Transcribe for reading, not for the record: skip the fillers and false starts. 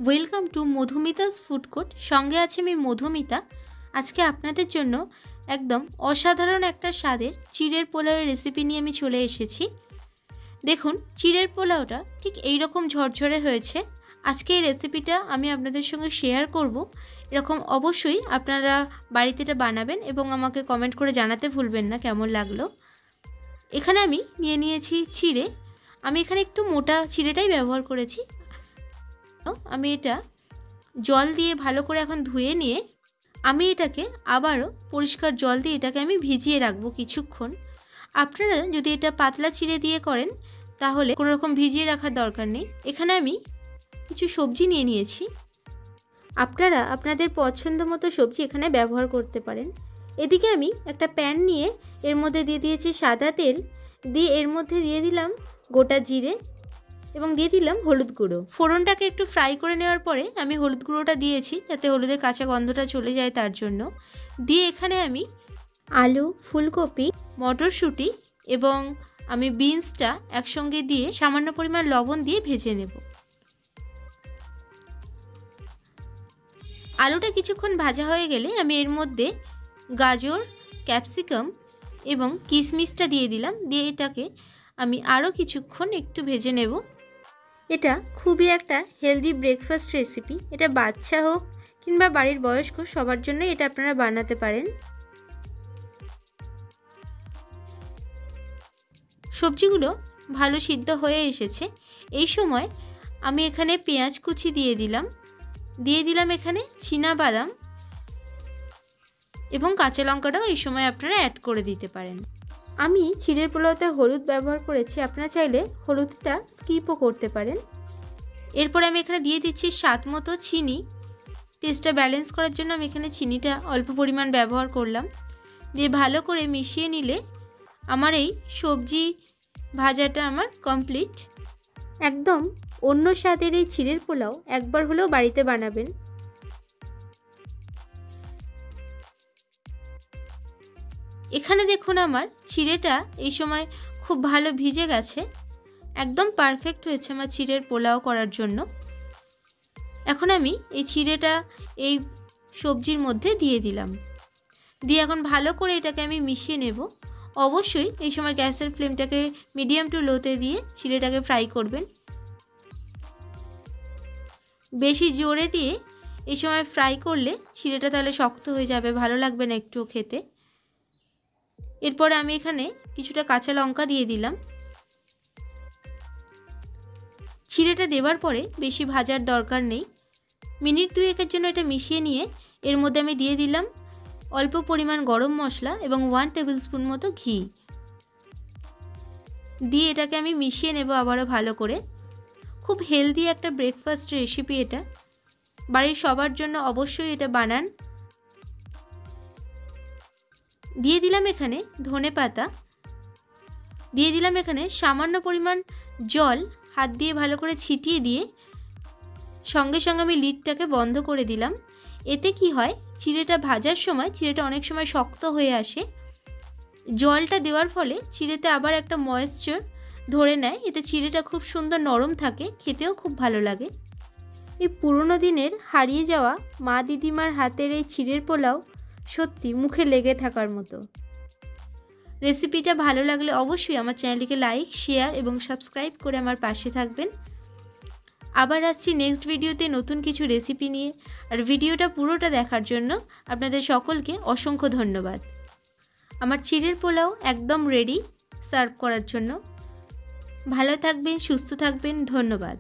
Welcome to Madhumita's food court. সঙ্গে আছে আমি মধুমিতা। আজকে আপনাদের জন্য একদম অসাধারণ একটা স্বাদের চিড়ের পোলাওয়ের রেসিপি নিয়ে আমি চলে এসেছি। দেখুন, চিড়ের পোলাওটা ঠিক এই রকম ঝরঝরে হয়েছে। আজকে এই রেসিপিটা আমি আপনাদের সঙ্গে শেয়ার করব। এরকম অবশ্যই আপনারা বাড়িতে এটা বানাবেন এবং আমাকে কমেন্ট করে জানাতে ভুলবেন না কেমন লাগলো। এখানে আমি নিয়েছি চিড়ে। আমি এখানে একটু মোটা চিড়েটাই ব্যবহার করেছি। আমি এটা জল দিয়ে ভালো করে এখন ধুয়ে নিয়ে আমি এটাকে আবারও পরিষ্কার জল দিয়ে এটাকে আমি ভিজিয়ে রাখবো কিছুক্ষণ। আপনারা যদি এটা পাতলা চিড়ে দিয়ে করেন তাহলে কোনো রকম ভিজিয়ে রাখার দরকার নেই। এখানে আমি কিছু সবজি নিয়েছি। আপনারা আপনাদের পছন্দ মতো সবজি এখানে ব্যবহার করতে পারেন। এদিকে আমি একটা প্যান নিয়ে এর মধ্যে দিয়ে দিয়েছি সাদা তেল, দিয়ে এর মধ্যে দিয়ে দিলাম গোটা জিরে এবং দিয়ে দিলাম হলুদ গুঁড়ো। ফোড়নটাকে একটু ফ্রাই করে নেওয়ার পরে আমি হলুদ গুঁড়োটা দিয়েছি যাতে হলুদের কাঁচা গন্ধটা চলে যায় তার জন্য। দিয়ে এখানে আমি আলু, ফুলকপি, মটরশুঁটি এবং আমি বিনসটা একসঙ্গে দিয়ে সামান্য পরিমাণ লবণ দিয়ে ভেজে নেব। আলুটা কিছুক্ষণ ভাজা হয়ে গেলে আমি এর মধ্যে গাজর, ক্যাপসিকাম এবং কিশমিশটা দিয়ে দিলাম। দিয়ে এটাকে আমি আরও কিছুক্ষণ একটু ভেজে নেব। এটা খুবই একটা হেলদি ব্রেকফাস্ট রেসিপি। এটা বাচ্চা হোক কিংবা বাড়ির বয়স্ক সবার জন্য এটা আপনারা বানাতে পারেন। সবজিগুলো ভালো সিদ্ধ হয়ে এসেছে। এই সময় আমি এখানে পেঁয়াজ কুচি দিয়ে দিলাম এখানে চীনাবাদাম এবং কাঁচা লঙ্কাটাও এই সময় আপনারা অ্যাড করে দিতে পারেন। আমি চিড়ের পোলাওতে হলুদ ব্যবহার করেছি, আপনারা চাইলে হলুদটা স্কিপও করতে পারেন। এরপরে আমি এখানে দিয়ে দিচ্ছি স্বাদ মতো চিনি। টেস্টটা ব্যালেন্স করার জন্য আমি এখানে চিনিটা অল্প পরিমাণ ব্যবহার করলাম। দিয়ে ভালো করে মিশিয়ে নিলে আমার এই সবজি ভাজাটা আমার কমপ্লিট। একদম অন্য স্বাদের এই চিড়ের পোলাও একবার হলেও বাড়িতে বানাবেন। এখানে দেখুন আমার চিড়েটা এই সময় খুব ভালো ভিজে গেছে। একদম পারফেক্ট হয়েছে আমার চিড়ের পোলাও করার জন্য। এখন আমি এই চিড়েটা এই সবজির মধ্যে দিয়ে দিলাম। দিয়ে এখন ভালো করে এটাকে আমি মিশিয়ে নেব। অবশ্যই এই সময় গ্যাসের ফ্লেমটাকে মিডিয়াম টু লোতে দিয়ে চিড়েটাকে ফ্রাই করবেন। বেশি জোরে দিয়ে এই সময় ফ্রাই করলে চিড়েটা তাহলে শক্ত হয়ে যাবে, ভালো লাগবে না একটু খেতে। এরপরে আমি এখানে কিছুটা কাঁচা লঙ্কা দিয়ে দিলাম। চিড়েটা দেওয়ার পরে বেশি ভাজার দরকার নেই। মিনিট দুয়েকের জন্য এটা মিশিয়ে নিয়ে এর মধ্যে আমি দিয়ে দিলাম অল্প পরিমাণ গরম মশলা এবং 1 টেবিল স্পুন মতো ঘি। দিয়ে এটাকে আমি মিশিয়ে নেব আবারও ভালো করে। খুব হেলদি একটা ব্রেকফাস্ট রেসিপি এটা। বাড়ির সবার জন্য অবশ্যই এটা বানান। দিয়ে দিলাম এখানে ধনেপাতা, দিয়ে দিলাম এখানে সামান্য পরিমাণ জল, হাত দিয়ে ভালো করে ছিটিয়ে দিয়ে সঙ্গে সঙ্গে আমি লিডটাকে বন্ধ করে দিলাম। এতে কি হয়, চিড়েটা ভাজার সময় চিড়েটা অনেক সময় শক্ত হয়ে আসে। জলটা দেওয়ার ফলে চিড়েতে আবার একটা ময়েশ্চার ধরে নেয়, এতে চিড়েটা খুব সুন্দর নরম থাকে, খেতেও খুব ভালো লাগে। এই পুরনো দিনের হারিয়ে যাওয়া মা দিদিমার হাতের এই চিড়ের পোলাও সত্যি মুখে লেগে থাকার মতো। রেসিপিটা ভালো লাগলে অবশ্যই আমার চ্যানেলটিকে লাইক, শেয়ার এবং সাবস্ক্রাইব করে আমার পাশে থাকবেন। আবার আসছি নেক্সট ভিডিওতে নতুন কিছু রেসিপি নিয়ে। আর ভিডিওটা পুরোটা দেখার জন্য আপনাদের সকলকে অসংখ্য ধন্যবাদ। আমার চিড়ের পোলাও একদম রেডি সার্ভ করার জন্য। ভালো থাকবেন, সুস্থ থাকবেন, ধন্যবাদ।